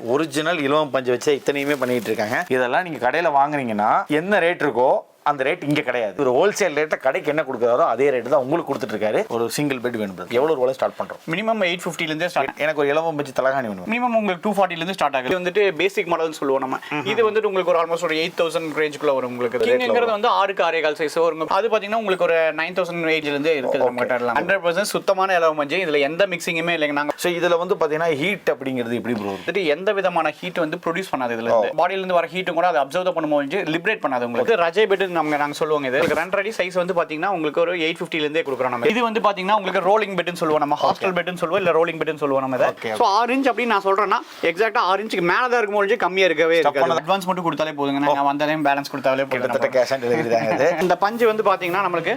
Original இலவம் பஞ்சு வச்சு இத்தனையுமே பண்ணிட்டு இருக்காங்க. இதெல்லாம் நீங்க கடையில வாங்குனீங்கன்னா என்ன ரேட் இருக்கோ அந்த ரேட் இங்க கிடையாது. ஒரு ஹோல்சேல் ரேட்ல கடைக்கு என்ன கொடுக்குறாரோ அதே ரேட் தான் உங்களுக்கு கொடுத்துட்டு இருக்காரு. ஒரு சிங்கிள் பெட் வேணும். எவ்வளவு ரூபாய் ஸ்டார்ட் பண்றோம்? மினிமம் 850 ல இருந்து ஸ்டார்ட். எனக்கு ஒரு இலவம் பஞ்சு தலகாணி வேணும். மினிமம் உங்களுக்கு 240 ல இருந்து ஸ்டார்ட் ஆகுது. இது வந்துட்டு பேசிக் மாடல்னு சொல்லுவோம் நம்ம. இது வந்துட்டு உங்களுக்கு ஒரு ஆல்மோஸ்ட் ஒரு 8000 ரேஞ்சுக்குள்ள வரும் உங்களுக்கு. கிங்ங்ங்கிறது வந்து 6 க்கு 6.25 சைஸ் வரும். அது பாத்தீங்கன்னா உங்களுக்கு ஒரு 9000 ரேஞ்சில இருந்து இருக்குது நம்ம கிட்ட எல்லாம். 100% சுத்தமான இலவம் பஞ்சு. இதுல எந்த மிக்சிங்குமே இல்லைங்க. நாங்க சோ இதுல வந்து பாத்தீங்கன்னா ஹீட் அப்படிங்கிறது எப்படி ப்ரோ? வந்துட்டு எந்த விதமான ஹீட் வந்து ப்ரொடியூஸ் பண்ணாது. இதுல இருந்து பாடியில இருந்து வர ஹீட் கூட அதை அப்சர்வ் பண்ணும்போது லிபரேட் பண்ணாது உங்களுக்கு. ரஜை பெட் நாங்க சொல்லுவாங்க. இது ரன்ரடி சைஸ் வந்து பாத்தீங்கன்னா உங்களுக்கு ஒரு 850 ல இருந்தே கொடுக்குறோம் நம்ம. இது வந்து பாத்தீங்கன்னா உங்களுக்கு ரோலிங் பெட்னு சொல்லுவோம் நம்ம. ஹாஸ்டல் பெட்னு சொல்லுவோம் இல்ல ரோலிங் பெட்னு சொல்லுவோம் நம்ம. சோ 6 இன்ச் அப்படி நான் சொல்றேன்னா எக்ஸாக்ட்டா 6 இன்ச்சுக்கு மேல தான் இருக்கும். போது கம்மியா இருக்கவே இருக்காது. அட்வான்ஸ் மட்டும் கொடுத்தாலே போதுங்க. நாங்க வந்தாலே பேலன்ஸ் கொடுத்தாலே போதும். கேஷ் ஆன் டெலிவரி தான் இது. இந்த பஞ்சு வந்து பாத்தீங்கன்னா நமக்கு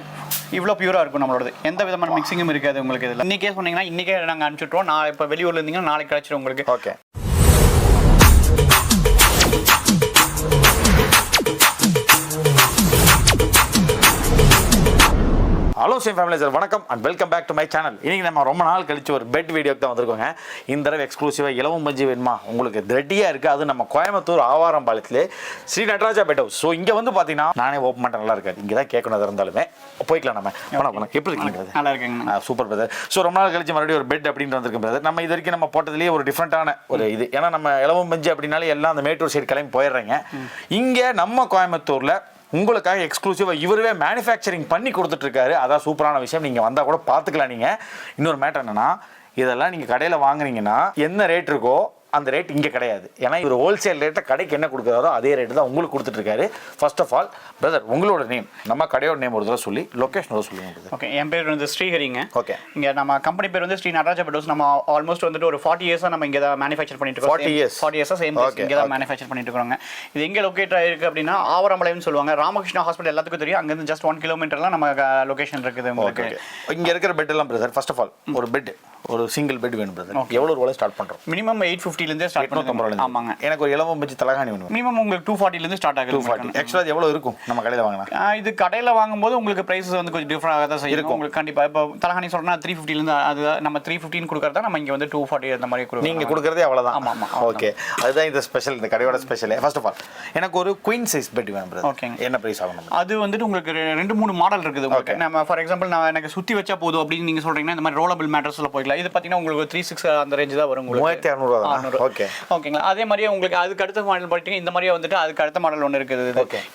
இவ்வளவு பியூரா இருக்கும் நம்மளோட. எந்த விதமான மிக்சிங்கும் இருக்காது உங்களுக்கு. இதுல இன்னைக்கே சொன்னீங்கன்னா இன்னைக்கே நாங்க அனுப்பிச்சுட்றோம். நான் இப்ப வெளியூர்ல இருந்தீங்கன்னா நாளைக்கு கிடைச்சிரும் உங்களுக்கு. Okay. Hello same family sir, வணக்கம் and welcome back to my channel. இன்னைக்கு நம்ம ரொம்ப நாள் கழிச்சு ஒரு பெட் வீடியோக்கு தான் வந்திருக்கோங்க. இந்த தடவை எக்ஸ்க்ளூசிவாக இலவம் பஞ்சு வேணுமா உங்களுக்கு ரெடியாக இருக்குது. அது நம்ம கோயம்புத்தூர் ஆவாரம்பாளையத்திலே Sri Natraja pet house. So இங்கே வந்து பார்த்தீங்கன்னா நானே ஓப்பன் பண்ணிட்டு நல்லா இருக்காது. இங்கே தான் கேட்கணும் இருந்தாலுமே போய்க்கலாம் நம்ம. வணக்கம், எப்படி இருக்கீங்க? நல்லா இருக்கேங்க. Super brother. ஸோ ரொம்ப நாள் கழிச்சு மறுபடியும் ஒரு பெட் அப்படின்னு வந்திருக்கேன் பிரதர். நம்ம இது வரைக்கும் நம்ம போட்டதுலேயே ஒரு டிஃப்ரெண்ட்டான ஒரு இது. ஏன்னா நம்ம இலவம் பஞ்சு அப்படின்னாலே எல்லாம் அந்த மேட்டூர் சைடு கிளம்பி போயிடுறீங்க. இங்கே நம்ம கோயம்புத்தூரில் உங்களுக்காக எக்ஸ்க்ளூசிவாக இவரே மேனுஃபேக்சரிங் பண்ணி கொடுத்துட்ருக்காரு. அதான் சூப்பரான விஷயம். நீங்கள் வந்தால் கூட பார்த்துக்கலாம். நீங்கள் இன்னொரு மேட்டர் என்னென்னா, இதெல்லாம் நீங்கள் கடையில் வாங்குனீங்கன்னா என்ன ரேட் இருக்கோ அந்த ரேட் இங்கே கிடையாது. ஏன்னா இவர் ஹோல்சேல் ரேட்டை கடைக்கு என்ன கொடுக்குறாரோ அதே ரேட்டு தான் உங்களுக்கு கொடுத்துட்ருக்காரு. ஃபர்ஸ்ட் ஆஃப் ஆல் பிரதர், உங்களோட நேம், நம்ம கடையோட நேம் ஒரு தடவை சொல்லி லொக்கேஷன் ஒரு சொல்லுங்க. ஓகே, என் பேர் வந்து ஸ்ரீஹரிங்க. ஓகே. இங்கே நம்ம கம்பெனி பேர் வந்து ஸ்ரீ நட்ராஜா பெட் ஹவுஸ். நம்ம ஆல்மோஸ்ட் வந்துட்டு ஒரு 40 இயர்ஸாக நம்ம இங்கே தான் மேனுஃபேக்சர் பண்ணிட்டு இருக்கோம். 40 இயர்ஸாக சேம் இங்கே தான் மேனுஃபேக்சர் பண்ணிட்டு இருக்கோங்க. இது எங்கே லொக்கேட் ஆயிருக்கு அப்படின்னா ஆவரம்பாளையம்னு சொல்லுவாங்க. ராமகிருஷ்ணா ஹாஸ்பிட்டல் எல்லாத்துக்கும் தெரியும். அங்கேருந்து ஜஸ்ட் 1 கிலோமீட்டர்லாம் நம்ம லொகேஷன் இருக்குது உங்களுக்கு. இங்கே இருக்கிற பெட் எல்லாம் பிரதர், ஃபர்ஸ்ட் ஆஃப் ஆல் ஒரு பெட், ஒரு சிங்கிள் பெட் வேணும் பிரதர். எவ்வளோ ரூபாய் ஸ்டார்ட் பண்ணுறோம்? மினிமம் 850 ல இருந்தே ஸ்டார்ட் பண்ணுறோம். ஆமாங்க. எனக்கு ஒரு இலவம் பஞ்சு தலகாணி வேணும். மினிமம் உங்களுக்கு 240 ல இருந்து ஸ்டார்ட் ஆகுது. 240. ஆக்சுவலா அது எவ்வளவு இருக்கும் நம்ம கடையில வாங்கினா? இது கடையில வாங்கும்போது உங்களுக்கு பிரைஸ் வந்து கொஞ்சம் டிஃபரெண்டாக தான் செய்யும் உங்களுக்கு. கண்டிப்பா இப்போ தலகாணி சொல்றேன்னா 350 ல இருந்து அது நம்ம 315 கொடுக்கறதா நம்ம இங்க வந்து 240 அந்த மாதிரி கொடுக்குறோம். நீங்க கொடுக்கறதே அவ்வளவுதான். ஆமா ஆமா. ஓகே, அதுதான் இந்த ஸ்பெஷல், இந்த கடையோட ஸ்பெஷல். ஃபர்ஸ்ட் ஆஃப் ஆல் எனக்கு ஒரு குயின் சைஸ் பெட் வேணும் பிரதர். ஓகே. என்ன பிரைஸ் ஆகும்? அது வந்துட்டு உங்களுக்கு 2-3 மாடல் இருக்குது உங்களுக்கு. நம்ம ஃபார் எக்ஸாம்பிள் நான் எனக்கு சுத்தி வச்சா போதும் அப்படின்னு நீங்க சொல்றீங்கன்னா இந்த மாதிரி ரோலபிள் மேட்ரஸ்ல போய்க்கலாம். இது பாத்தீங்கன்னா உங்களுக்கு 36 அந்த ரேஞ்ச் தான் வரும் உங்களுக்கு. 3600. ஓகே. ஓகேங்களா. அதே மாதிரியே உங்களுக்கு அதுக்கு அடுத்த மாடல் பாத்தீங்கன்னா இந்த மாதிரியே வந்துட்டு அதுக்கு அடுத்த மாடல் ஒன்று இருக்குது.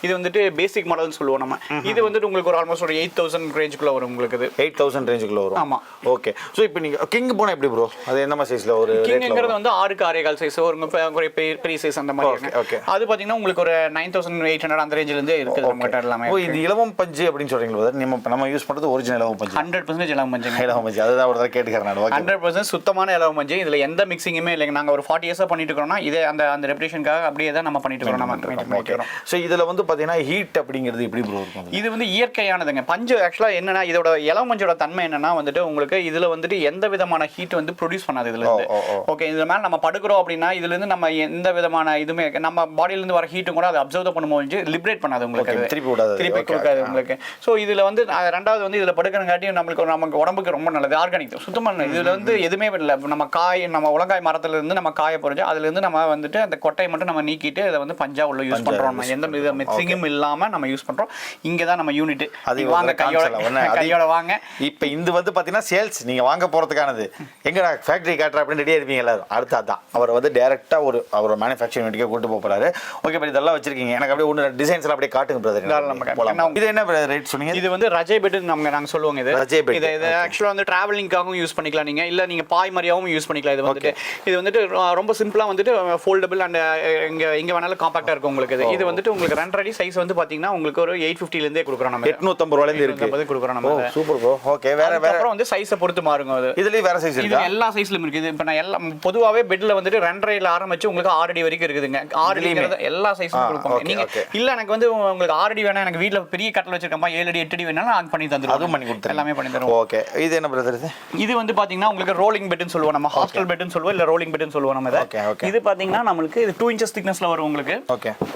இது வந்துட்டு பேசிக் மாடல்னு சொல்லுவோம் நம்ம. இது வந்துட்டு உங்களுக்கு ஒரு ஆல்மோஸ்ட் ஒரு 8000 ரேஞ்சுக்குள்ள வரும் உங்களுக்கு. 8000 ரேஞ்சுக்குள்ள வரும். ஆமா. ஓகே. சோ இப்போ நீங்க கிங் போனா எப்படி ப்ரோ? அது என்ன சைஸ்ல ஒரு கிங்ங்ங்கிறது வந்து 6 க்கு 6.25 சைஸ் வரும். ஒரு பெரிய சைஸ் அந்த மாதிரி. ஓகே. அது பாத்தீங்கன்னா உங்களுக்கு ஒரு 9800 அந்த ரேஞ்சில இருந்தே இருக்குது நம்ம கிட்ட எல்லாமே. ஓ, இது இலவம் பஞ்சு அப்படின்னு சொல்றீங்களா பிரதர்? நம்ம யூஸ் பண்றது ஒரிஜினல் இலவம் பஞ்சு. 100% இலவம் பஞ்சு. இலவம் பஞ்சு அதுதான் ஒரு தடவை கேட்டுக்கறேன் நான். 100% சுத்தமான இலவம் பஞ்சு. இதுல எந்த மிக்சிங்குமே இல்லைங்க. நாங்க ஒரு 40 இயர்ஸா பண்ணிட்டு இருக்கோம்னா இதே அந்த ரெப்யூட்டேஷனுக்காக அப்படியே தான் நம்ம பண்ணிட்டு இருக்கோம். நம்ம சோ இதுல வந்து பாத்தீங்கன்னா ஹீட் அப்படிங்கிறது எப்படி ப்ரோ இருக்கும்? இது வந்து இயற்கையானதுங்க. பஞ்சு ஆக்சுவலா என்னன்னா இதோட இலவம் பஞ்சோட தன்மை என்னன்னா வந்துட்டு உங்களுக்கு இதுல வந்துட்டு எந்த விதமான ஹீட் வந்து ப்ரொடியூஸ் பண்ணாது இதுல இருந்து. ஓகே. இதுல மேல நம்ம படுக்கிறோம் அப்படின்னா இதுல இருந்து நம்ம எந்த விதமான இதுமே நம்ம பாடியில இருந்து வர ஹீட்டும் கூட அதை அப்சர்வ் பண்ணும்போது லிபரேட் பண்ணாது உங்களுக்கு. திருப்பி கொடுக்காது உங்களுக்கு. சோ இதுல வந்து ரெண்டாவது வந்து இதுல படுக்கிறங்காட்டி நமக்கு உடம்புக்கு ரொம்ப நல்லது. ஆர்கானிக் சுத்தமான. இதுல வந்து எதுவுமே இல்லை. நம்ம உலங்காய் மரத்துல இருந்து நம்ம காய பொறிஞ்சு அதுல இருந்து நம்ம வந்துட்டு அந்த கொட்டையை மட்டும் நம்ம நீக்கிட்டு அதை வந்து பஞ்சா உள்ள யூஸ் பண்றோம். எந்த வித மிக்சிங்கும் இல்லாம நம்ம யூஸ் பண்றோம். இங்க தான் நம்ம யூனிட். அது வாங்க கையோட வாங்க. இப்போ இது வந்து பாத்தீங்கன்னா சேல்ஸ் நீங்க வாங்க போறதுக்கானது. எங்க ஃபேக்டரி காட்டுற அப்படின்னு ரெடியா இருப்பீங்க எல்லாரும். அடுத்து அதான் அவர் வந்து டைரக்டா அவர் மேனுஃபேக்சரிங் யூனிட்டுக்கே கூட்டு போறாரு. ஓகே, பட் இதெல்லாம் வச்சிருக்கீங்க. எனக்கு அப்படியே ஒன்று டிசைன்ஸ் எல்லாம் அப்படியே காட்டுங்க பிரதர். இது என்ன ரேட் சொன்னீங்க? இது வந்து ரஜை பெட் நாங்க சொல்லுவாங்க. இது ரஜை பெட். இது ஆக்சுவலா வந்து டிராவலிங்காகவும் யூஸ் பண்ணிக்கலாம் நீங்க. இல்ல நீங்க பாய் மாதிரியாவும் யூஸ் பண்ணிக்கலாம். இது வந்துட்டு ரொம்ப சிம்பிளா வந்துட்டு ஃபோல்டபிள் அண்ட் எங்க வேணாலும் காம்பாக்டா இருக்கும் உங்களுக்கு. இது வந்துட்டு உங்களுக்கு ரன்ரடி சைஸ் வந்து பாத்தீங்கன்னா உங்களுக்கு ஒரு 850 ல இருந்தே கொடுக்குறோம் நம்ம. 850 ரூபாயில இருந்து இருக்கு கொடுக்குறோம் நம்ம. Super bro. ஓகே. வேற அப்புறம் வந்து சைஸை பொறுத்து மாறுங்க. அது இதுலயும் வேற சைஸ் இருக்கு. இது எல்லா சைஸ்லயும் இருக்குது. இப்போ நான் எல்லாம் பொதுவாவே பெட்ல வந்துட்டு 2.5 ஆரம்பிச்சு உங்களுக்கு 6 அடி வரைக்கும் இருக்குதுங்க. 6 அடி எல்லா சைஸும் கொடுப்போம். நீங்க இல்ல எனக்கு வந்து உங்களுக்கு 6 அடி வேணா, எனக்கு வீட்ல பெரிய கட்டல் வச்சிருக்கேன் 7 அடி 8 அடி வேணாலும் நான் பண்ணி தந்துருவோம். அதுவும் பண்ணி கொடுத்துறேன். எல்லாமே பண்ணி தருவோம். ஓகே. இது என்ன பிரதர்? இது வந்து பாத்தீங்கன்னா பாத்தீங்கன்னா உங்களுக்கு ரோலிங் பெட்னு சொல்லுவோம், நம்ம ஹாஸ்டல் பெட்னு சொல்லுவோம், இல்ல ரோலிங் பெட்னு சொல்லுவோம் நம்ம இதை. இது பாத்தீங்கன்னா நம்மளுக்கு இது 2 inches திக்னஸ்ல வரும் உங்களுக்கு.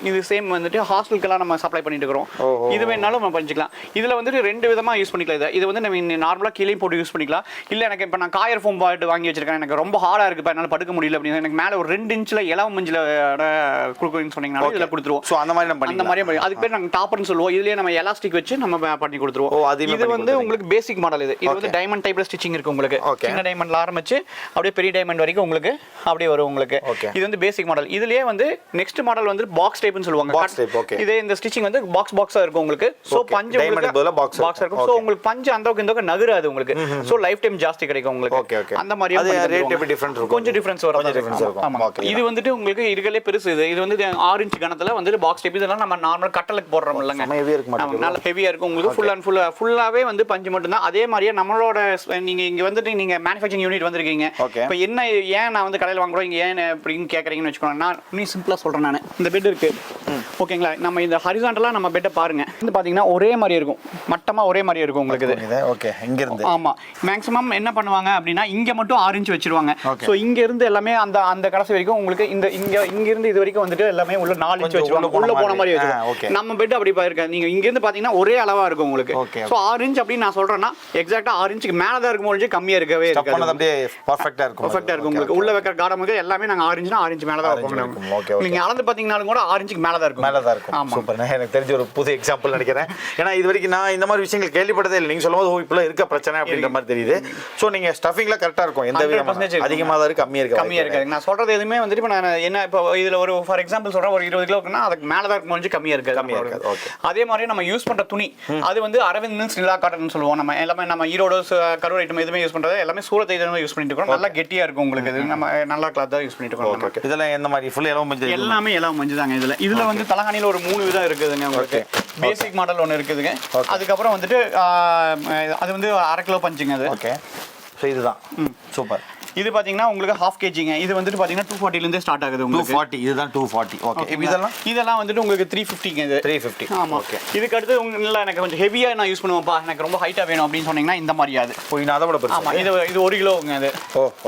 இது சேம் வந்துட்டு ஹாஸ்டலுக்கெல்லாம் நம்ம சப்ளை பண்ணிட்டு இருக்கோம். இது வேணாலும் நம்ம பண்ணிக்கலாம். இதுல வந்துட்டு 2 விதமா யூஸ் பண்ணிக்கலாம். இது வந்து நம்ம நார்மலா கீழே போட்டு யூஸ் பண்ணிக்கலாம். இல்ல எனக்கு இப்ப நான் காயர் ஃபோம் பாட் வாங்கி வச்சிருக்கேன், எனக்கு ரொம்ப ஹார்டா இருக்கு, என்னால படுக்க முடியல அப்படின்னா எனக்கு மேல ஒரு 2 inchல இலவம் மஞ்சள் குடுக்குறேன்னு சொன்னீங்கன்னா இதுல கொடுத்துருவோம். சோ அந்த மாதிரி நம்ம அந்த மாதிரி அதுக்கு பேர் நாங்க டாப்பர்னு சொல்லுவோம். இதுலயே நம்ம எலாஸ்டிக் வச்சு நம்ம பண்ணி கொடுத்துருவோம். இது வந்து உங்களுக்கு பேசிக் மாடல். இது வந்து டைமண்ட் டைப்ல ஸ்டிச்சிங் இருக்கு உங்களுக்கு. சின்ன டைமண்ட்ல ஆரம்பிச்சு அப்படியே பெரிய டைமண்ட் வரைக்கும் உங்களுக்கு அப்படியே வரும் உங்களுக்கு. இது வந்து பேசிக் மாடல். இதுலயே வந்து நெக்ஸ்ட் மாடல் வந்து பாக்ஸ் டைப்னு சொல்லுவாங்க. இதே இந்த ஸ்டிச்சிங் வந்து பாக்ஸா இருக்கும் உங்களுக்கு. சோ பஞ்சு உங்களுக்கு பாக்ஸா இருக்கும். சோ உங்களுக்கு பஞ்சு அந்தவுக்கு இந்தவுக்கு நகராது உங்களுக்கு. சோ லைஃப் டைம் ஜாஸ்தி கிடைக்கும் உங்களுக்கு. அந்த மாதிரி அது ரேட் எப்படி டிஃபரன்ஸ் இருக்கும்? கொஞ்சம் டிஃபரன்ஸ் வரும். ஆமா. இது வந்துட்டு உங்களுக்கு இருக்கலே பெருசு. இது வந்து 6 inch கனத்துல வந்து பாக்ஸ் டைப். இதெல்லாம் நம்ம நார்மல் கட்டலுக்கு போடுறோம் இல்லங்க. நல்ல ஹெவியா இருக்கும் உங்களுக்கு. ஃபுல் அண்ட் ஃபுல்லாவே வந்து பஞ்சு மட்டும் தான். அதே மாதிரியே நம்மளோட நீங்க இங்க வந்துட்டு நீங்க மேனுஃபேக்சரிங் யூனிட் வந்திருக்கீங்க. இப்போ என்ன ஏன் நான் வந்து கடையில் வாங்குறோம், இங்க ஏன் அப்படின்னு கேட்கறீங்கன்னு வச்சுக்கோங்க. நான் இன்னும் சிம்பிளா சொல்றேன். நான் இந்த பெட் இருக்கு ஓகேங்களா, நம்ம இந்த ஹரிசாண்டலா நம்ம பெட்டை பாருங்க. இது பாத்தீங்கன்னா ஒரே மாதிரி இருக்கும், மட்டமா ஒரே மாதிரி இருக்கும் உங்களுக்கு. இது ஓகே. இங்க இருந்து ஆமா மேக்ஸிமம் என்ன பண்ணுவாங்க அப்படின்னா இங்க மட்டும் 6 inch வச்சிருவாங்க. சோ இங்க இருந்து எல்லாமே அந்த கடைசி வரைக்கும் உங்களுக்கு இந்த இங்க இருந்து இது வரைக்கும் வந்துட்டு எல்லாமே உள்ள 4 inch வச்சிருவாங்க. உள்ள போன மாதிரி வச்சிருவாங்க. நம்ம பெட் அப்படி பாருங்க, நீங்க இங்க இருந்து பாத்தீங்கன்னா ஒரே அளவா இருக்கும் உங்களுக்கு. சோ 6 inch அப்படி நான் சொல்றேன்னா எக்ஸாக்ட்டா 6 inchக்கு மேல தான் இருக்கும், ஒழிஞ்சு கம்மியா இருக்கவே இருக்காது. அது அப்படியே பெர்ஃபெக்ட்டா இருக்கும் உங்களுக்கு. உள்ள வைக்கிற காடமுக்கு எல்லாமே நாங்க 6 inchனா 6 inch மேல தான் வைப்போம். நீங்க அளந்து பாத்தீங்கனாலும் கூட 6 inchக்கு மேல தான் இருக்கும். சூப்பர். எனக்கு தெரிஞ்ச ஒரு புது எக்ஸாம்பிள் நினைக்கிறேன். ஏன்னா இது வரைக்கும் நான் இந்த மாதிரி விஷயங்கள் கேள்விப்பட்டதே இல்லை. நீங்க சொல்லும்போது இப்பெல்லாம் இருக்க பிரச்சனை அப்படின்ற மாதிரி தெரியுது. சோ நீங்க ஸ்டஃபிங்ல கரெக்டா இருக்கும், எந்த விதமான அதிகமா தான் இருக்கு கம்மியா இருக்கு. நான் சொல்றது எதுவுமே வந்து இப்போ நான் என்ன இப்போ இதுல ஒரு ஃபார் எக்ஸாம்பிள் சொல்றேன், ஒரு 20 கிலோ இருக்குன்னா அதுக்கு மேல தான் இருக்கும், கொஞ்சம் கம்மியா இருக்கு. அதே மாதிரி நம்ம யூஸ் பண்ற துணி அது வந்து அரவிந்த் நிலா காட்டன் சொல்லுவோம். நம்ம எல்லாமே நம்ம ஈரோடு கரூர் ஐட்டம் எதுவுமே யூஸ் பண்றது எல்லாமே சூரத் ஐட்டம் யூஸ் பண்ணிட்டு இருக்கோம். நல்லா கெட்டியா இருக்கும் உங்களுக்கு. இது நம்ம நல்ல கிளாத் தான் யூஸ் பண்ணிட்டு இருக்கோம். இதெல்லாம் எந்த மாதிரி ஃபுல் இலவம் மஞ்சள்? எல்லாமே இலவம் மஞ்சள் தாங்க. இதுல வந்து தலகாணியில ஒரு 3 விதம் இருக்குதுங்க உங்களுக்கு. பேசிக் மாடல் ஒன்று இருக்குதுங்க. அதுக்கப்புறம் வந்துட்டு அது வந்து 1/2 கிலோ பஞ்சுங்க அது. ஓகே. ஸோ இதுதான் சூப்பர். இது பாத்தீங்கன்னா உங்களுக்கு 1/2 kgங்க. இது வந்துட்டு பாத்தீங்கன்னா 240 ல இருந்தே ஸ்டார்ட் ஆகுது உங்களுக்கு. 240. இதுதான் 240. ஓகே. இதெல்லாம் வந்துட்டு உங்களுக்கு 350ங்க. இது 350. ஆமா. ஓகே. இதுக்கு அடுத்து இல்ல எனக்கு கொஞ்சம் ஹெவியா நான் யூஸ் பண்ணுவேன்ப்பா, எனக்கு ரொம்ப ஹைட்டா வேணும் அப்படின்னு சொன்னீங்கன்னா இந்த மாதிரி அது. நான் அதை விட பெருசு. ஆமா. இது 1 கிலோங்க அது.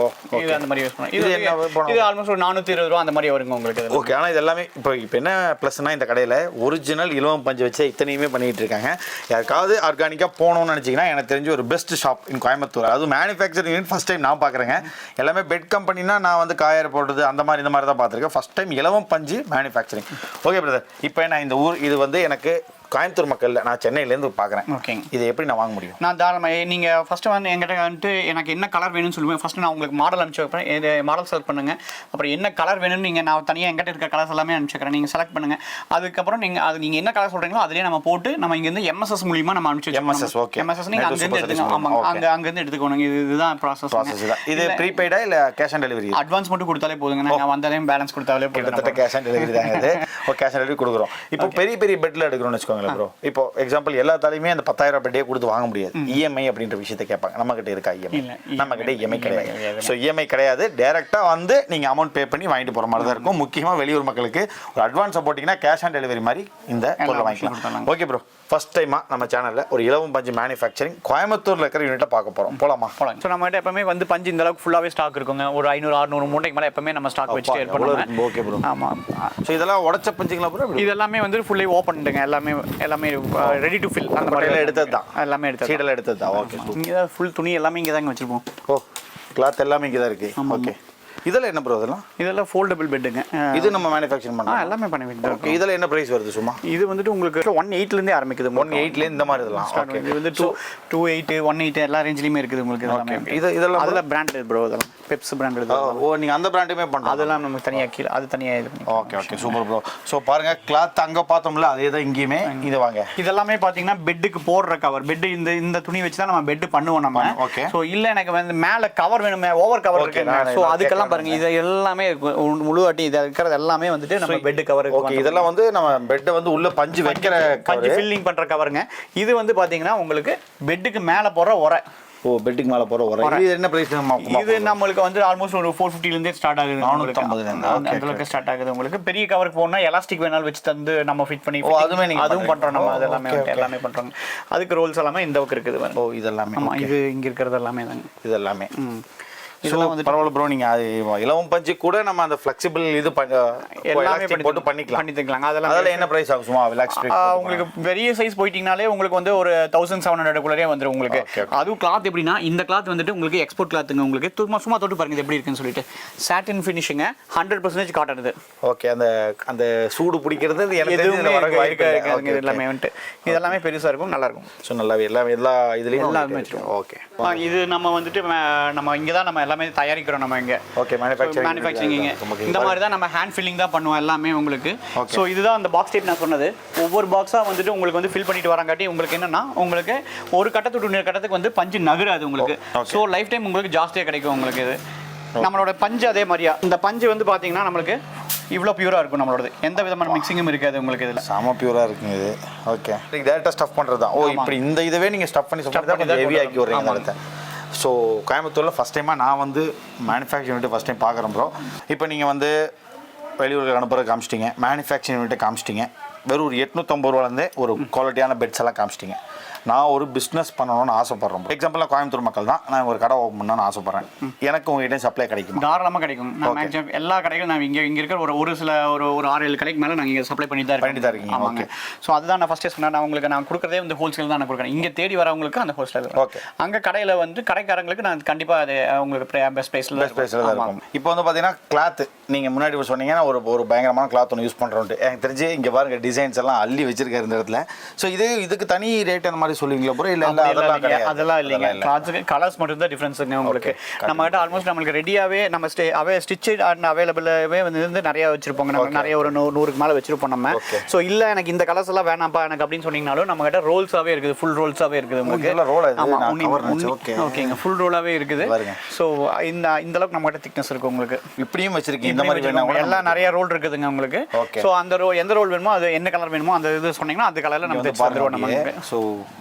ஓகே. இது அந்த மாதிரி யூஸ் பண்ணுவேன். இது ஆல்மோஸ்ட் ஒரு 420 ரூபாய் அந்த மாதிரி வருங்க உங்களுக்கு. ஓகே. ஆனா இது எல்லாமே இப்போ என்ன ப்ளஸ்னா இந்த கடையில ஒரிஜினல் இலவம் பஞ்சு வச்சு இத்தனையுமே பண்ணிட்டு இருக்காங்க. யாருக்காவது ஆர்கானிக்கா போகணும்னு நினைச்சீங்கன்னா எனக்கு தெரிஞ்ச ஒரு பெஸ்ட் ஷாப் இன் கோயம்புத்தூர். அது மேனுஃபேக்சரிங் யூனிட் ஃபர்ஸ்ட் டைம் நான் பாக்குறேங்க. எல்லாமே பெட் கம்பெனினா நான் வந்து காயர் போடுறது அந்த மாதிரி இந்த மாதிரி தான் பார்த்துருக்கேன். ஃபர்ஸ்ட் டைம் இலவம் பஞ்சு மேனுஃபேக்சரிங். ஓகே பிரதர், இப்போ நான் இந்த ஊர் இது வந்து எனக்கு கோயம்புத்தூர் மக்கள், நான் சென்னையிலேருந்து பார்க்குறேன். ஓகேங்க. இதை எப்படி நான் வாங்க முடியும்? நான் தாராளமாக நீங்கள் ஃபஸ்ட்டு வந்து என்கிட்ட வந்துட்டு எனக்கு என்ன கலர் வேணும்னு சொல்லுவேன். ஃபஸ்ட்டு நான் உங்களுக்கு மாடல் அனுப்பிச்சு வைப்பேன். இது மாடல் செலக்ட் பண்ணுங்கள். அப்புறம் என்ன கலர் வேணும்னு நீங்கள் நான் தனியாக என்கிட்ட இருக்க கலர்ஸ் எல்லாமே அனுப்பிச்சுக்கிறேன். நீங்கள் செலக்ட் பண்ணுங்கள். அதுக்கப்புறம் நீங்கள் என்ன கலர் சொல்கிறீங்களோ அதிலே நம்ம போட்டு நம்ம இங்கேருந்து எம்எஸ்எஸ் மூலியமாக நம்ம அனுப்பிச்சு வச்சோம். எம்எஸ்எஸ். ஓகே. எம்எஸ்எஸ் நீங்கள் அங்கேருந்து எடுத்துக்கணும். ஆமாங்க, அங்கேருந்து எடுத்துக்கணும். இதுதான் ப்ராசஸ். இது ப்ரீபெய்டா இல்லை கேஷ் ஆன் டெலிவரி? அட்வான்ஸ் மட்டும் கொடுத்தாலே போதுங்க. நாங்கள் வந்தாலே பேலன்ஸ் கொடுத்தாலே கிட்டத்தட்ட கேஷ் ஆன் டெலிவரி தாங்க இது. கேஷ் ஆன் டெலிவரி கொடுக்குறோம். இப்போ பெரிய பெரிய பெட்டில் எடுக்கிறோம்னு வச்சுக்கோங்களேன் ப்ரோ. இப்போ எக்ஸாம்பிள் எல்லாத்தாலையுமே அந்த 10,000 பெட்டே கொடுத்து வாங்க முடியாது. இஎம்ஐ அப்படின்ற விஷயத்தை கேட்பாங்க. நம்ம கிட்ட இருக்கா இஎம்ஐ? நம்ம கிட்ட இஎம்ஐ கிடையாது. ஸோ இஎம்ஐ கிடையாது. டேரக்டா வந்து நீங்க அமௌண்ட் பே பண்ணி வாங்கிட்டு போற மாதிரி தான் இருக்கும். முக்கியமா வெளியூர் மக்களுக்கு ஒரு அட்வான்ஸ் போட்டிங்கன்னா கேஷ் ஆன் டெலிவரி மாதிரி இந்த பொருளை வாங்கிக்கலாம். ஓகே ப்ரோ, ஃபர்ஸ்ட் டைமா நம்ம சேனல்ல ஒரு இலவம் பஞ்சு மேனுஃபேக்சரிங் கோயம்புத்தூர்ல இருக்கிற யூனிட்டை பார்க்க போறோம். போலாமா? போலாம். ஸோ நம்ம கிட்ட எப்பவுமே வந்து பஞ்சு இந்த அளவுக்கு ஃபுல்லாவே ஸ்டாக் இருக்குங்க. ஒரு 500-600 மூட்டைக்கு மேலே எப்பவுமே நம்ம ஸ்டாக் வச்சுட்டே இருப்போம். Okay bro. ஆமா. ஸோ இதெல்லாம் உடைச்ச பஞ்சுங்களா ப்ரோ? இது எல்லாமே வந்து ஃபுல்லி ஓப்பன்டுங்க. எல்லாமே ரெடி டு ஃபில். அந்த மாதிரி எடுத்தது தான். எல்லாமே எடுத்தது. சீடெல்லாம் எடுத்தது தான். ஓகே. இங்கே தான் ஃபுல் துணி எல்லாமே இங்கே தாங்க வச்சிருப்போம். ஓ, கிளாத் எல்லாமே இங்கே தான் இருக்கு. ஓகே. இதெல்லாம் என்ன ப்ரோ? இதெல்லாம் ஃபோல்டபிள் பெட்டுங்க. இது நம்ம மேனுஃபேக்சரிங் பண்ணோம். எல்லாமே பண்ணுவீங்க. ஓகே. இதெல்லாம் என்ன பிரைஸ் வருது சும்மா? இது வந்துட்டு உங்களுக்கு 1.8 ல இருந்தே ஆரம்பிக்குது. 1.8 ல இந்த மாதிரி இதெல்லாம். ஓகே. இது வந்து 2.8 1.8 எல்லா ரேஞ்சிலயுமே இருக்குது உங்களுக்கு. எல்லாமே இதெல்லாம் அதெல்லாம் பிராண்டட் ப்ரோ. அதெல்லாம் பெப்ஸ் பிராண்டட். ஓ, நீங்க அந்த பிராண்டுமே பண்ணலாம். அதெல்லாம் நமக்கு தனியா கீழ அது தனியா இது பண்ணி. Okay okay, super bro. So பாருங்க, கிளாத் அங்க பார்த்தோம்ல அதே தான் இங்கேயுமே. இது வாங்க. இதெல்லாமே பாத்தீங்கன்னா பெட்டுக்கு போடுற கவர். பெட் இந்த துணி வச்சு தான் நம்ம பெட் பண்ணுவோம் நம்ம. ஓகே. சோ இல்ல எனக்கு வந்து மேல கவர் வேணுமே, ஓவர் கவர் இருக்கு. சோ அதுக்கெல்லாம் பாருங்க, இது எல்லாமே முழு வாட்டி இது இருக்கிறது எல்லாமே வந்துட்டு நம்ம பெட் கவர். ஓகே. இதெல்லாம் வந்து நம்ம பெட் வந்து உள்ள பஞ்சு வைக்கிற பஞ்சு ஃபில்லிங் பண்ற கவருங்க. இது வந்து பாத்தீங்கன்னா உங்களுக்கு பெட்டுக்கு மேல போற உரை. ஓ பெட்டுக்கு மேலே போகிற உரை இது என்ன ப்ரைஸ்? இது நம்மளுக்கு வந்து ஆல்மோஸ்ட் ஒரு 450 ஸ்டார்ட் ஆகுது. 450 அந்த ஸ்டார்ட் ஆகுது. உங்களுக்கு பெரிய கவருக்கு போனா எலாஸ்டிக் வேணாலும் வச்சு தந்து நம்ம ஃபிட் பண்ணி அதுவும் பண்றோம். நம்ம அதெல்லாமே எல்லாமே பண்றோம். அதுக்கு ரோல்ஸ் எல்லாமே இந்த பக்கம் இருக்குது. ஓ இதெல்லாமே. ஆமா இது இங்க இருக்கிறது எல்லாமே தாங்க. இது எல்லாமே இதெல்லாம் வந்து பரவாயில்ல ப்ரோ. நீங்க அது இலவம் பஞ்சு கூட நம்ம அந்த ஃப்ளெக்சிபிள் இது எல்லாமே போட்டு பண்ணிக்கலாம். அதெல்லாம் என்ன பிரைஸ் ஆகும்? சும்மா ரிலாக்ஸ் உங்களுக்கு பெரிய சைஸ் போயிட்டீங்கனாலே உங்களுக்கு வந்து ஒரு 1700 குள்ளரே வந்துரும் உங்களுக்கு. அதுவும் கிளாத் எப்படின்னா இந்த கிளாத் வந்துட்டு உங்களுக்கு எக்ஸ்போர்ட் கிளாத்துங்க. உங்களுக்கு சும்மா தொட்டு பாருங்க இது எப்படி இருக்குன்னு சொல்லிட்டு சாட்டின் ஃபினிஷிங் 100% காட்டன் இது. ஓகே அந்த அந்த சூடு பிடிக்கிறது எல்லாமே வந்துட்டு இதெல்லாமே பெருசா இருக்கும், நல்லா இருக்கும். ஸோ நல்லாவே எல்லா இதுலயும் எல்லாமே ஓகே. இது நம்ம வந்துட்டு நம்ம இங்க தான் நம்ம எல்லாமே தயாரிக்கிறோம். நம்ம இங்க ஓகே மேனுஃபேக்சரிங் இந்த மாதிரி தான் நம்ம ஹேண்ட் ஃபில்லிங் தான் பண்ணுவோம் எல்லாமே உங்களுக்கு. ஸோ இதுதான் அந்த பாக்ஸ் டைப் நான் சொன்னது. ஒவ்வொரு பாக்ஸா வந்துட்டு உங்களுக்கு வந்து ஃபில் பண்ணிட்டு வரங்காட்டி உங்களுக்கு என்னன்னா உங்களுக்கு ஒரு கட்டத்துக்கு இன்னொரு கட்டத்துக்கு வந்து பஞ்சு நகராது உங்களுக்கு. ஸோ லைஃப் டைம் உங்களுக்கு ஜாஸ்தியாக கிடைக்கும் உங்களுக்கு. இது நம்மளோட பஞ்சு அதே மாதிரியா இந்த பஞ்சு வந்து பார்த்தீங்கன்னா நம்மளுக்கு இவ்வளோ பியூராக இருக்கும். நம்மளோட எந்த விதமான மிக்சிங்கும் இருக்காது உங்களுக்கு. இதில் செம பியூராக இருக்குங்க இது. ஓகே டேரெக்டாக ஸ்டஃப் பண்ணுறது தான். ஓ இப்படி இந்த இதுவே நீங்கள் ஸ்டஃப் பண்ணி கொஞ்சம் ஹெவி ஆக்கி விட்றீங்க அடுத்த. ஸோ கோயம்புத்தூரில் ஃபஸ்ட் டைமாக நான் வந்து மேனுஃபேக்சரிங் யூனிட் ஃபஸ்ட் டைம் பார்க்குறேன் ப்ரோ. இப்போ நீங்கள் வந்து வெளியூருக்கு அனுப்புறது காமிச்சிட்டிங்க, மேனுஃபேக்சரிங் யூனிட்டை காமிச்சிட்டிங்க, வெறும் ஒரு 850 ரூபாலேருந்தே ஒரு குவாலிட்டியான பெட்ஸ் எல்லாம் காமிச்சிட்டிங்க. நான் ஒரு பிஸ்னஸ் பண்ணணும்னு ஆசைப்பட்றேன். எக்ஸாம்பிளாக கோயம்புத்தூர் மக்கள் தான், நான் ஒரு கடை ஓப்பன் பண்ணணும்னு ஆசைப்பட்றேன். எனக்கு உங்ககிட்ட சப்ளை கிடைக்கும்? தாராளமாக கிடைக்கும். மேக்ஸிமம் எல்லா கடைகளும் நான் இங்கே இருக்கிற ஒரு சில ஒரு 6-7 கடைக்கு மேலே நாங்கள் இங்கே சப்ளை பண்ணி தான் இருக்கீங்க. ஆமாங்க. ஸோ அதுதான் நான் ஃபஸ்ட்டே சொன்னேன். நான் உங்களுக்கு நான் கொடுக்குறதே வந்து ஹோல்சேல் தான் நான் கொடுக்குறேன். இங்கே தேடி வரவங்களுக்கு அந்த ஹோல்சேல். ஓகே அங்கே கடையில் வந்து கடைக்காரங்களுக்கு நான் கண்டிப்பாக அது உங்களுக்கு பெஸ்ட் ப்ரைஸில் தான் இருக்கும். இப்போ வந்து பார்த்தீங்கன்னா கிளாத் நீங்கள் முன்னாடி சொன்னீங்கன்னா ஒரு பயங்கரமான கிளாத் ஒன்று யூஸ் பண்ணுறோன்ட்டு எனக்கு தெரிஞ்சு இங்கே பாருங்க டிசைன்ஸ் எல்லாம் அள்ளி வச்சிருக்காரு இந்த இடத்துல. ஸோ இதுக்கு தனி ரேட் அந்த மாதிரி சொல்லுவீங்களா ப்ரோ? இல்லை அதெல்லாம் இல்லைங்க. கிளாத்ஸுக்கு கலர்ஸ் மட்டும் தான் டிஃப்ரென்ஸுங்க உங்களுக்கு. நம்ம கிட்ட ஆல்மோஸ்ட் நம்மளுக்கு ரெடியாகவே நம்ம ஸ்டிச் அண்ட் அவைலபிளாகவே வந்து நிறைய வச்சிருப்போங்க. நம்ம நிறைய ஒரு 100க்கு மேலே வச்சிருப்போம் நம்ம. ஸோ இல்லை எனக்கு இந்த கலர்ஸ் எல்லாம் வேணாம்ப்பா எனக்கு அப்படின்னு சொன்னீங்கனாலும் நம்ம கிட்ட ரோல்ஸாகவே இருக்குது. ஃபுல் ரோல்ஸாகவே இருக்குது உங்களுக்கு. ஓகேங்க ஃபுல் ரோலாகவே இருக்குது. ஸோ இந்த அளவுக்கு நம்ம கிட்ட திக்னஸ் இருக்கும் உங்களுக்கு. இப்படியும் வச்சிருக்கீங்க இந்த மாதிரி எல்லாம் நிறைய ரோல் இருக்குதுங்க உங்களுக்கு. ஸோ அந்த எந்த ரோல் வேணுமோ அது என்ன கலர் வேணுமோ அந்த இது சொன்னீங்கன்னா அந்த கலரில் நம்ம தைச்சு தருவோம் நமக்கு. ஸோ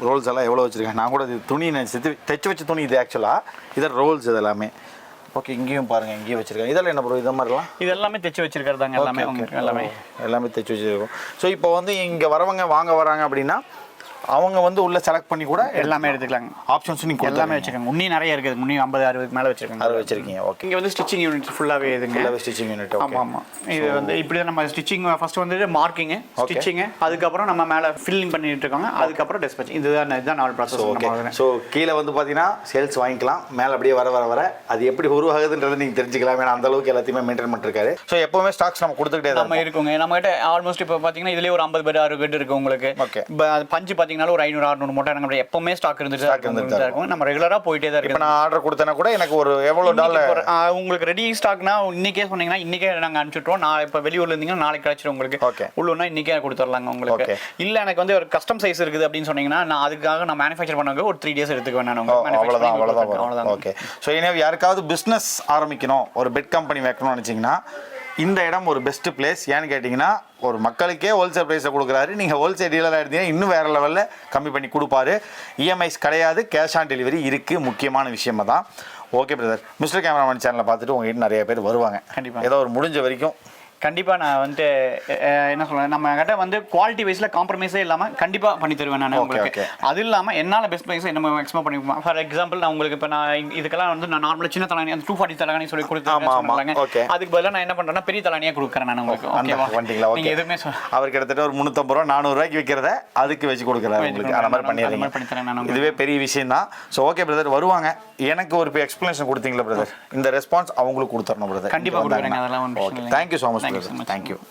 ரோல்ஸ் எல்லாம் எவ்வளோ வச்சிருக்கேன் நான் கூட துணி தைச்சு வச்ச துணி இது ஆக்சுவலாக இதில் ரோல்ஸ் இது எல்லாமே. ஓகே இங்கேயும் பாருங்கள் இங்கேயும் வச்சிருக்கேன். இதெல்லாம் என்ன ப்ரோ இது மாதிரிலாம்? இது எல்லாமே தைச்சு வச்சிருக்கிறதாங்க. எல்லாமே தைச்சு வச்சிருக்கோம். ஸோ இப்போ வந்து இங்கே வரவங்க வாங்க வராங்க அப்படின்னா அவங்க வந்து உள்ள செலக்ட் பண்ணி கூட எல்லாமே எடுத்துக்கலாங்க. ஆப்ஷன்ஸ் நீங்கள் எல்லாமே வச்சுக்கோங்க. இன்னும் நிறைய இருக்குது. 50-60 மேலே வச்சிருக்கோங்க. அது வச்சிருக்கீங்க. ஓகே இங்கே வந்து ஸ்டிச்சிங் யூனிட் ஃபுல்லாகவே இதுங்க. ஃபுல்லாகவே ஸ்டிச்சிங் யூனிட். ஆமாம் ஆமாம். இது வந்து இப்படி தான் நம்ம ஸ்டிச்சிங் ஃபர்ஸ்ட் வந்து மார்க்கிங்கு ஸ்டிச்சிங்கு அதுக்கப்புறம் நம்ம மேலே ஃபில்லிங் பண்ணிட்டு இருக்காங்க. அதுக்கப்புறம் டிஸ்பேச் இதுதான் நாலு ப்ராசஸ். ஓகே ஸோ கீழே வந்து பார்த்தீங்கன்னா சேல்ஸ் வாங்கிக்கலாம். மேலே அப்படியே வர அது எப்படி உருவாகுதுன்றது நீங்கள் தெரிஞ்சுக்கலாம். ஏன்னா அந்த அளவுக்கு எல்லாத்தையுமே மெயின்டைன் பண்ணிருக்காரு. ஸோ எப்போவுமே ஸ்டாக்ஸ் நம்ம கொடுத்துக்கிட்டே நம்ம இருக்குங்க. நம்ம கிட்ட ஆல்மோஸ்ட் இப்போ பார்த்தீங்கன்னா இதுலேயே ஒரு 50 பெட் 60 பெட் இருக்குது உங்களுக்கு. ஓகே பஞ்சு பார்த்தீங்கன்னாலும் ஒரு 500-600 மூட்டை நம்ம எப்பவுமே ஸ்டாக் இருந்துட்டு இருக்கும். நம்ம ரெகுலரா போயிட்டே தான் இருக்கு. நான் ஆர்டர் கொடுத்தேனா கூட எனக்கு ஒரு எவ்வளவு டாலர் உங்களுக்கு ரெடி ஸ்டாக்னா இன்னைக்கே சொன்னீங்கன்னா இன்னைக்கே நாங்க அனுப்பிச்சிட்டோம். நான் இப்ப வெளியூர்ல இருந்தீங்கன்னா நாளைக்கு கிடைச்சிடும் உங்களுக்கு. உள்ளூர்னா இன்னைக்கே கொடுத்துடலாங்க உங்களுக்கு. இல்ல எனக்கு வந்து ஒரு கஸ்டம் சைஸ் இருக்குது அப்படின்னு சொன்னீங்கன்னா நான் அதுக்காக நான் மேனுஃபேக்சர் பண்ணவங்க ஒரு 3 days எடுத்துக்குவேன் நான். அவ்வளவுதான். ஓகே ஸோ யாருக்காவது பிசினஸ் ஆரம்பிக்கணும் ஒரு பெட் கம்பெனி வைக்கணும்னு நினைச்சீங்கன்னா இந்த இடம் ஒரு பெஸ்ட் பிளேஸ். ஏன்னு கேட்டிங்கன்னா ஒரு மக்களுக்கே ஹோல்சேல் ப்ரைஸை கொடுக்குறாரு. நீங்கள் ஹோல்சேல் டீலராக இருந்தீங்கன்னா இன்னும் வேறு லெவலில் கம்மி பண்ணி கொடுப்பாரு. இஎம்ஐஸ் கிடையாது, கேஷ் ஆன் டெலிவரி இருக்குது. முக்கியமான விஷயமா தான். ஓகே பிரதர், மிஸ்டர் கேமராமேன் சேனலை பார்த்துட்டு உங்ககிட்ட நிறைய பேர் வருவாங்க. கண்டிப்பாக ஏதோ ஒரு முடிஞ்ச வரைக்கும் கண்டிப்பாக நான் வந்துட்டு என்ன சொல்கிறேன் நம்ம கிட்ட வந்து குவாலிட்டி வைஸில் காம்ப்ரமைஸே இல்லாமல் கண்டிப்பாக பண்ணி தருவேன் நான் உங்களுக்கு. அது இல்லாமல் என்னால் பெஸ்ட் ப்ரைஸை என்ன மேக்ஸிமம் பண்ணிப்போம். ஃபார் எக்ஸாம்பிள் நான் உங்களுக்கு இப்போ நான் இதுக்கெல்லாம் வந்து நான் நார்மலாக சின்ன தலானி அந்த 240 தலானி சொல்லி கொடுத்துருக்காங்க. அதுக்கு பதிலாக நான் என்ன பண்ணுறேன்னா பெரிய தலானியாக கொடுக்குறேன் நான் உங்களுக்கு. ஓகேவா? நீங்கள் எதுவுமே அவர் கிட்டத்தட்ட ஒரு 350 ரூபா 400 ரூபாய்க்கு வைக்கிறத அதுக்கு வச்சு கொடுக்குறாரு உங்களுக்கு. அந்த மாதிரி பண்ணிடுறேன். இதுவே பெரிய விஷயம் தான். ஸோ ஓகே பிரதர் வருவாங்க. எனக்கு ஒரு எக்ஸ்பிளேஷன் கொடுத்தீங்களா பிரதர்? இந்த ரெஸ்பான்ஸ் அவங்களுக்கு கொடுத்துடணும் பிரதர். கண்டிப்பாக கொடுக்குறேங்க. அதெல்லாம் thank you so much. Thank you.